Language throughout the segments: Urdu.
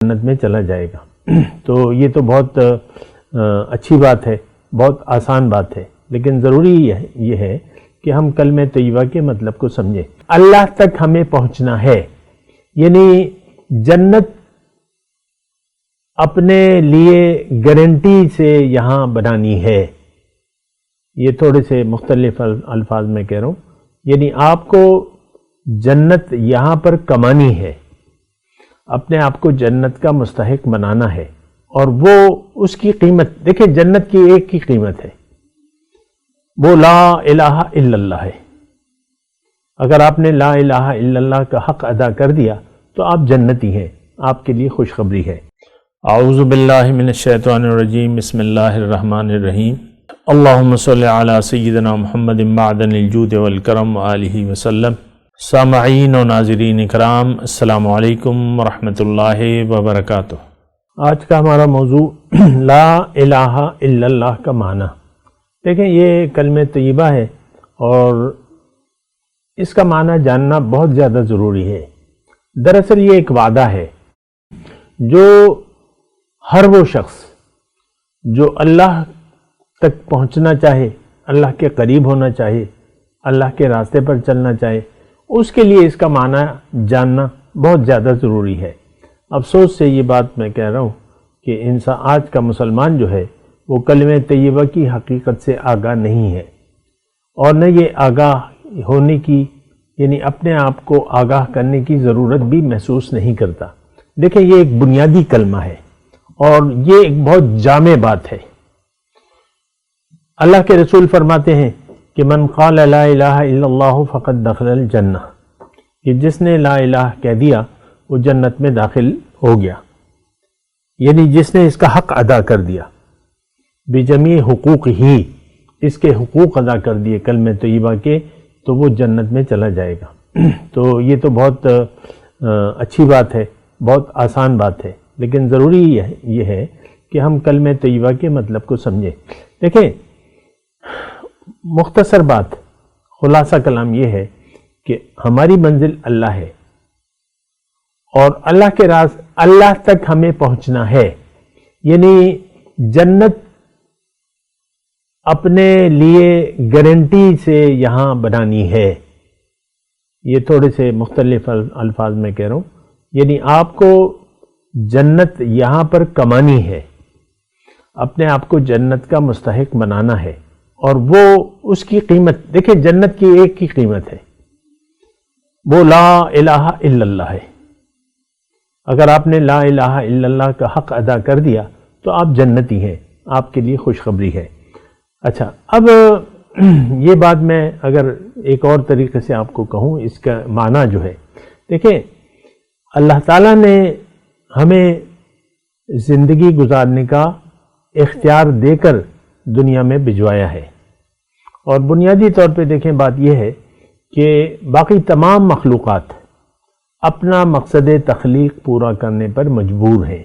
جنت میں چلا جائے گا۔ تو یہ تو بہت اچھی بات ہے، بہت آسان بات ہے، لیکن ضروری یہ ہے کہ ہم کلمہ طیبہ کے مطلب کو سمجھیں۔ اللہ تک ہمیں پہنچنا ہے، یعنی جنت اپنے لیے گارنٹی سے یہاں بنانی ہے۔ یہ تھوڑے سے مختلف الفاظ میں کہہ رہا ہوں، یعنی آپ کو جنت یہاں پر کمانی ہے، اپنے آپ کو جنت کا مستحق بنانا ہے، اور وہ اس کی قیمت دیکھیں، جنت کی ایک ہی قیمت ہے، وہ لا الہ الا اللہ ہے۔ اگر آپ نے لا الہ الا اللہ کا حق ادا کر دیا تو آپ جنتی ہیں، آپ کے لیے خوشخبری ہے۔ اعوذ باللہ من الشیطان الرجیم، بسم اللہ الرحمن الرحیم۔ اللہم صلی علی سیدنا محمد معدن الجود والکرم وآلہ وسلم۔ سامعین و ناظرین اکرام، السلام علیکم ورحمۃ اللہ وبرکاتہ۔ آج کا ہمارا موضوع لا الہ الا اللہ کا معنی۔ دیکھیں، یہ کلمہ طیبہ ہے اور اس کا معنی جاننا بہت زیادہ ضروری ہے۔ دراصل یہ ایک وعدہ ہے جو ہر وہ شخص جو اللہ تک پہنچنا چاہے، اللہ کے قریب ہونا چاہے، اللہ کے راستے پر چلنا چاہے، اس کے لیے اس کا معنی جاننا بہت زیادہ ضروری ہے۔ افسوس سے یہ بات میں کہہ رہا ہوں کہ انسان آج کا مسلمان جو ہے وہ کلمہ طیبہ کی حقیقت سے آگاہ نہیں ہے، اور نہ یہ آگاہ ہونے کی، یعنی اپنے آپ کو آگاہ کرنے کی ضرورت بھی محسوس نہیں کرتا۔ دیکھیں، یہ ایک بنیادی کلمہ ہے اور یہ ایک بہت جامع بات ہے۔ اللہ کے رسول فرماتے ہیں کہ من قال لا الہ الا اللہ فقد دخل الجنہ، کہ جس نے لا الہ کہہ دیا وہ جنت میں داخل ہو گیا، یعنی جس نے اس کا حق ادا کر دیا، بجمیع حقوق ہی، اس کے حقوق ادا کر دیے کلمہ طیبہ کے، تو وہ جنت میں چلا جائے گا۔ تو یہ تو بہت اچھی بات ہے، بہت آسان بات ہے، لیکن ضروری یہ ہے کہ ہم کلمہ طیبہ کے مطلب کو سمجھیں۔ دیکھیں، مختصر بات، خلاصہ کلام یہ ہے کہ ہماری منزل اللہ ہے، اور اللہ کے راز اللہ تک ہمیں پہنچنا ہے، یعنی جنت اپنے لیے گارنٹی سے یہاں بنانی ہے۔ یہ تھوڑے سے مختلف الفاظ میں کہہ رہا ہوں، یعنی آپ کو جنت یہاں پر کمانی ہے، اپنے آپ کو جنت کا مستحق بنانا ہے، اور وہ اس کی قیمت دیکھیں، جنت کی ایک ہی قیمت ہے، وہ لا الہ الا اللہ ہے۔ اگر آپ نے لا الہ الا اللہ کا حق ادا کر دیا تو آپ جنتی ہیں، آپ کے لیے خوشخبری ہے۔ اچھا، اب یہ بات میں اگر ایک اور طریقے سے آپ کو کہوں، اس کا معنی جو ہے، دیکھیں، اللہ تعالیٰ نے ہمیں زندگی گزارنے کا اختیار دے کر دنیا میں بھجوایا ہے، اور بنیادی طور پہ دیکھیں، بات یہ ہے کہ باقی تمام مخلوقات اپنا مقصد تخلیق پورا کرنے پر مجبور ہیں،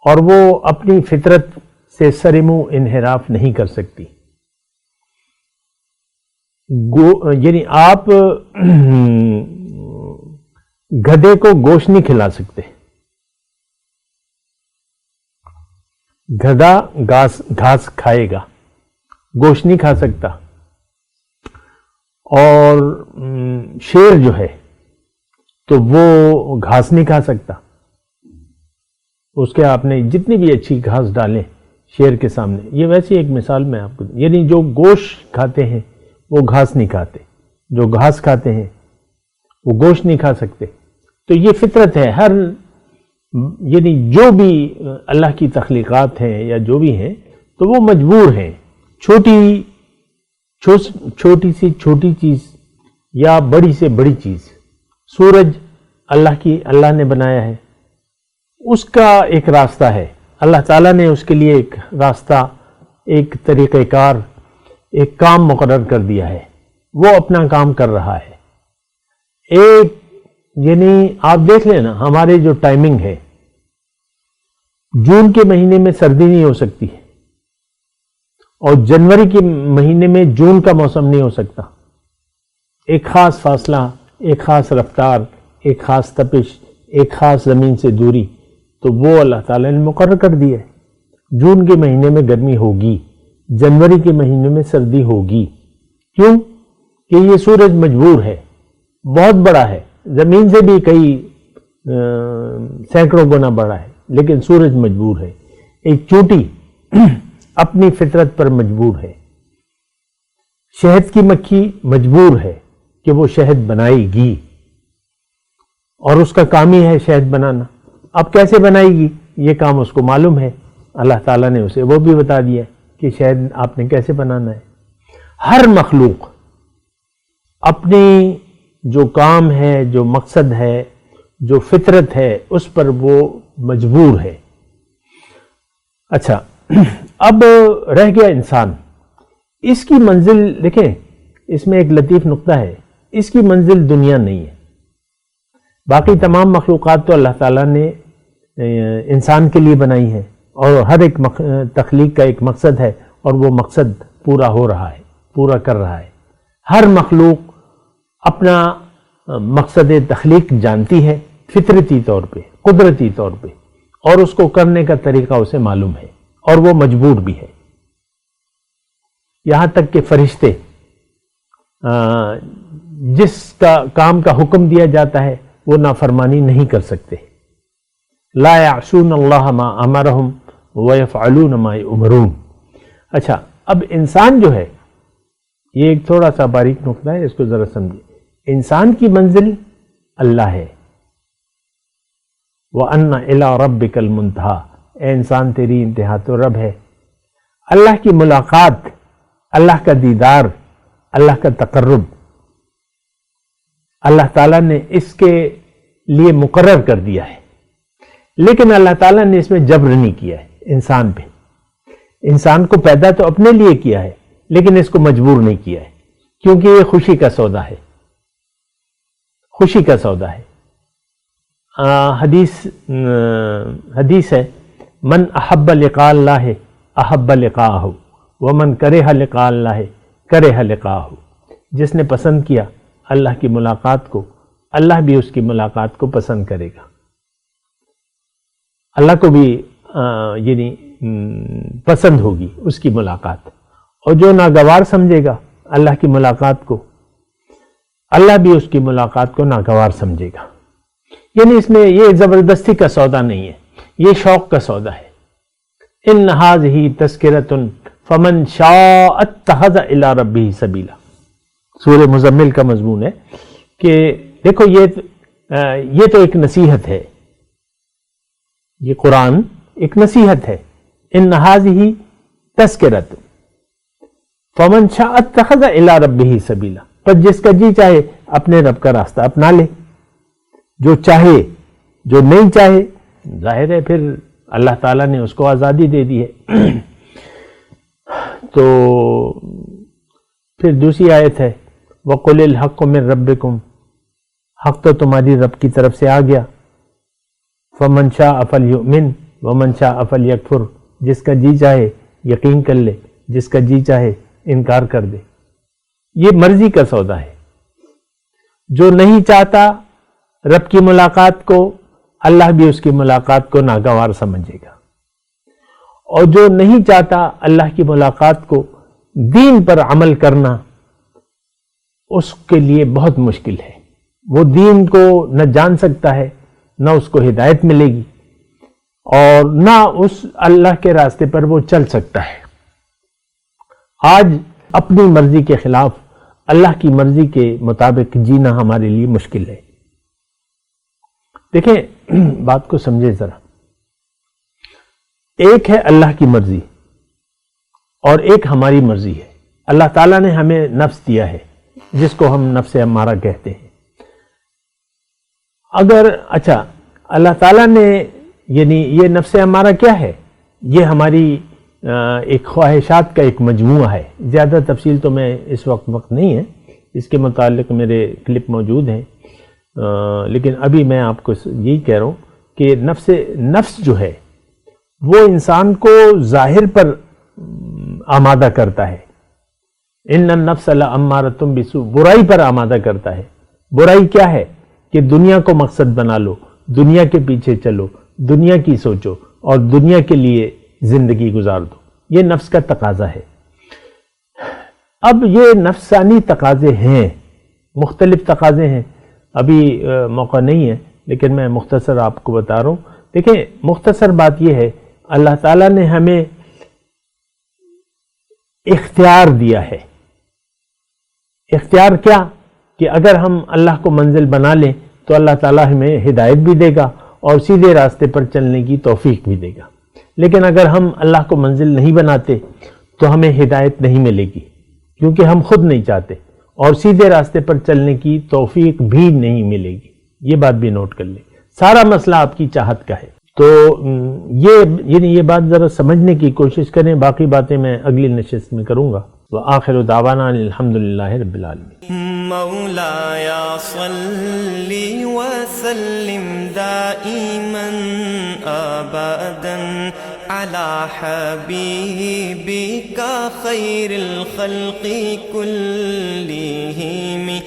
اور وہ اپنی فطرت سے سرمو انحراف نہیں کر سکتی۔ یعنی آپ گدھے کو گوشت نہیں کھلا سکتے، گدھا گھاس کھائے گا، گوشت نہیں کھا سکتا، اور شیر جو ہے تو وہ گھاس نہیں کھا سکتا۔ اس کے آپ نے جتنی بھی اچھی گھاس ڈالیں شیر کے سامنے، یہ ویسی ایک مثال میں آپ کو، یعنی جو گوشت کھاتے ہیں وہ گھاس نہیں کھاتے، جو گھاس کھاتے ہیں وہ گوشت نہیں کھا سکتے۔ تو یہ فطرت ہے، ہر یعنی جو بھی اللہ کی تخلیقات ہیں یا جو بھی ہیں تو وہ مجبور ہیں، چھوٹی سے چھوٹی چیز یا بڑی سے بڑی چیز، سورج اللہ نے بنایا ہے، اس کا ایک راستہ ہے، اللہ تعالیٰ نے اس کے لیے ایک راستہ، ایک طریقہ کار، ایک کام مقرر کر دیا ہے، وہ اپنا کام کر رہا ہے۔ ایک یعنی آپ دیکھ لیں نا، ہمارے جو ٹائمنگ ہے، جون کے مہینے میں سردی نہیں ہو سکتی، اور جنوری کے مہینے میں جون کا موسم نہیں ہو سکتا۔ ایک خاص فاصلہ، ایک خاص رفتار، ایک خاص تپش، ایک خاص زمین سے دوری، تو وہ اللہ تعالیٰ نے مقرر کر دیا ہے۔ جون کے مہینے میں گرمی ہوگی، جنوری کے مہینے میں سردی ہوگی۔ کیوں؟ کہ یہ سورج مجبور ہے، بہت بڑا ہے، زمین سے بھی کئی سینکڑوں گنا بڑا ہے، لیکن سورج مجبور ہے۔ ایک چونٹی اپنی فطرت پر مجبور ہے۔ شہد کی مکھی مجبور ہے کہ وہ شہد بنائے گی، اور اس کا کام ہی ہے شہد بنانا۔ اب کیسے بنائے گی یہ کام اس کو معلوم ہے، اللہ تعالیٰ نے اسے وہ بھی بتا دیا کہ شہد آپ نے کیسے بنانا ہے۔ ہر مخلوق اپنی جو کام ہے، جو مقصد ہے، جو فطرت ہے، اس پر وہ مجبور ہے۔ اچھا، اب رہ گیا انسان۔ اس کی منزل دیکھیں، اس میں ایک لطیف نقطہ ہے، اس کی منزل دنیا نہیں ہے۔ باقی تمام مخلوقات تو اللہ تعالیٰ نے انسان کے لیے بنائی ہے، اور ہر ایک تخلیق کا ایک مقصد ہے، اور وہ مقصد پورا ہو رہا ہے، پورا کر رہا ہے۔ ہر مخلوق اپنا مقصد تخلیق جانتی ہے، فطرتی طور پہ، قدرتی طور پہ، اور اس کو کرنے کا طریقہ اسے معلوم ہے، اور وہ مجبور بھی ہے۔ یہاں تک کہ فرشتے جس کا کام کا حکم دیا جاتا ہے وہ نافرمانی نہیں کر سکتے۔ لا یعصون اللہ ما امرہم ویفعلون ما یؤمرون۔ اچھا، اب انسان جو ہے، یہ ایک تھوڑا سا باریک نقطہ ہے، اس کو ذرا سمجھیں۔ انسان کی منزل اللہ ہے۔ وَأَنَّ إِلَىٰ رَبِّكَ الْمُنْتَهَىٰ، اے انسان تیری انتہا تو رب ہے۔ اللہ کی ملاقات، اللہ کا دیدار، اللہ کا تقرب اللہ تعالیٰ نے اس کے لیے مقرر کر دیا ہے، لیکن اللہ تعالیٰ نے اس میں جبر نہیں کیا ہے انسان پہ۔ انسان کو پیدا تو اپنے لیے کیا ہے، لیکن اس کو مجبور نہیں کیا ہے، کیونکہ یہ خوشی کا سودا ہے، خوشی کا سودا ہے۔ حدیث ہے، من احب لقاء اللہ احب لقاءہ ومن کرہ لقاء اللہ کرہ لقاءہ۔ جس نے پسند کیا اللہ کی ملاقات کو، اللہ بھی اس کی ملاقات کو پسند کرے گا۔ اللہ کو بھی یعنی پسند ہوگی اس کی ملاقات، اور جو ناگوار سمجھے گا اللہ کی ملاقات کو، اللہ بھی اس کی ملاقات کو ناگوار سمجھے گا۔ یعنی اس میں یہ زبردستی کا سودا نہیں ہے، یہ شوق کا سودا ہے۔ ان ھذہ تذکرۃ فمن شاء اتخذ الی ربہ سبیلا، سورہ مزمل کا مضمون ہے کہ دیکھو یہ تو ایک نصیحت ہے، یہ قرآن ایک نصیحت ہے۔ ان ھذہ تذکرۃ فمن شاء اتخذ الی ربہ سبیلا، پر جس کا جی چاہے اپنے رب کا راستہ اپنا لے، جو چاہے، جو نہیں چاہے ظاہر ہے پھر اللہ تعالیٰ نے اس کو آزادی دے دی ہے۔ تو پھر دوسری آیت ہے، وَقُلِ الْحَقُّ مِن رَبِّكُمْ، حق تو تمہاری رب کی طرف سے آ گیا۔ فَمَنْ شَاءَ فَلْيُؤْمِنْ وَمَنْ شَاءَ فَلْيَكْفُرْ، جس کا جی چاہے یقین کر لے، جس کا جی چاہے انکار کر دے۔ یہ مرضی کا سودا ہے۔ جو نہیں چاہتا رب کی ملاقات کو، اللہ بھی اس کی ملاقات کو ناگوار سمجھے گا، اور جو نہیں چاہتا اللہ کی ملاقات کو، دین پر عمل کرنا اس کے لیے بہت مشکل ہے۔ وہ دین کو نہ جان سکتا ہے، نہ اس کو ہدایت ملے گی، اور نہ اس اللہ کے راستے پر وہ چل سکتا ہے۔ آج اپنی مرضی کے خلاف اللہ کی مرضی کے مطابق جینا ہمارے لیے مشکل ہے۔ دیکھیں بات کو سمجھے ذرا، ایک ہے اللہ کی مرضی اور ایک ہماری مرضی ہے۔ اللہ تعالیٰ نے ہمیں نفس دیا ہے جس کو ہم نفس امارہ کہتے ہیں۔ اچھا، اللہ تعالیٰ نے یعنی یہ نفس امارہ کیا ہے؟ یہ ہماری ایک خواہشات کا ایک مجموعہ ہے۔ زیادہ تفصیل تو میں اس وقت نہیں ہے، اس کے متعلق میرے کلپ موجود ہیں، لیکن ابھی میں آپ کو یہی کہہ رہا ہوں کہ نفس جو ہے وہ انسان کو ظاہر پر آمادہ کرتا ہے۔ ان النفس لامارۃ بالسوء، برائی پر آمادہ کرتا ہے۔ برائی کیا ہے؟ کہ دنیا کو مقصد بنا لو، دنیا کے پیچھے چلو، دنیا کی سوچو اور دنیا کے لیے زندگی گزار دو۔ یہ نفس کا تقاضا ہے۔ اب یہ نفسانی تقاضے ہیں، مختلف تقاضے ہیں، ابھی موقع نہیں ہے لیکن میں مختصر آپ کو بتا رہا ہوں۔ دیکھیں، مختصر بات یہ ہے، اللہ تعالیٰ نے ہمیں اختیار دیا ہے۔ اختیار کیا؟ کہ اگر ہم اللہ کو منزل بنا لیں تو اللہ تعالیٰ ہمیں ہدایت بھی دے گا اور سیدھے راستے پر چلنے کی توفیق بھی دے گا۔ لیکن اگر ہم اللہ کو منزل نہیں بناتے تو ہمیں ہدایت نہیں ملے گی، کیونکہ ہم خود نہیں چاہتے، اور سیدھے راستے پر چلنے کی توفیق بھی نہیں ملے گی۔ یہ بات بھی نوٹ کر لیں، سارا مسئلہ آپ کی چاہت کا ہے۔ تو یہ بات ذرا سمجھنے کی کوشش کریں، باقی باتیں میں اگلی نشست میں کروں گا۔ وآخر دعوانا الحمدللہ رب العالمین۔ مولاي صل وسلم دائما ابدا على حبيبك خير الخلق كلهم